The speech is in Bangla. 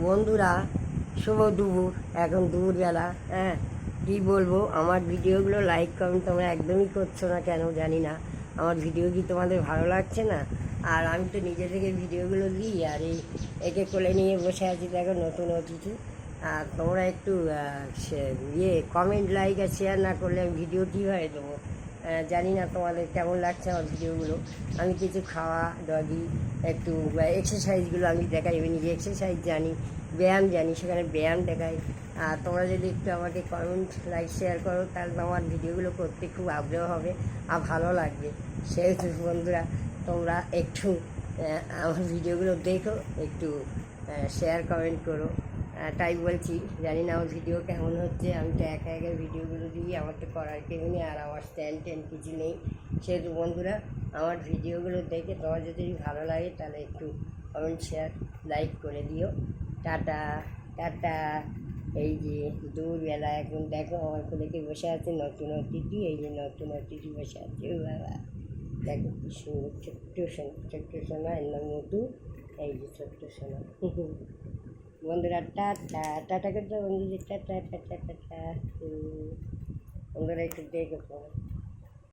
বন্ধুরা, শুভ দুপুর। এখন দুপুরবেলা। হ্যাঁ, কী বলবো, আমার ভিডিওগুলো লাইক কমেন্ট তোমরা একদমই করছো না, কেন জানি না। আমার ভিডিও কি তোমাদের ভালো লাগছে না? আর আমি তো নিজে থেকে ভিডিওগুলো দিই, আর একে কোলে নিয়ে বসে আছি, দেখো নতুন অতিথি। আর তোমরা একটু কমেন্ট লাইক আর শেয়ার না করলে আমি ভিডিও কীভাবে দেবো? জানি না তোমাদের কেমন লাগছে আমার ভিডিওগুলো। আমি কিছু খাওয়া ডগি একটু এক্সারসাইজগুলো আমি দেখাই, আমি নিজে এক্সারসাইজ জানি, ব্যায়াম জানি, সেখানে ব্যায়াম দেখাই। আর তোমরা যদি একটু আমাকে কমেন্ট লাইক শেয়ার করো, তাহলে আমার ভিডিওগুলো করতে খুব আগ্রহ হবে আর ভালো লাগবে। সেহেতু বন্ধুরা, তোমরা একটু আমার ভিডিওগুলো দেখো, একটু শেয়ার কমেন্ট করো। তাই বলছি, জানি না আমার ভিডিও কেমন হচ্ছে। আমি তো একা একা ভিডিওগুলো দিই, আমার তো করার কেউ নেই, আর আমার স্ট্যান্ড ট্যান্ড কিছু নেই। সেহেতু বন্ধুরা, আমার ভিডিওগুলো দেখে তোমার যদি ভালো লাগে, তাহলে একটু কমেন্ট শেয়ার লাইক করে দিও। Tata tata. এই যে দুপুরবেলা এখন দেখো আমার কোলেকে বসে আছে নতুন অতিথি। এই যে নতুন অতিথি বসে আছে, ও বাবা, দেখো কি সুন্দর ছোট্ট সোনা, এর নাম মধু। এই যে ছোট্ট সোনা। বন্ধুরা, টাটা টাটা করতে বন্ধুদের, টাটা টাটা টাটা। বন্ধুরা একটু দেখো।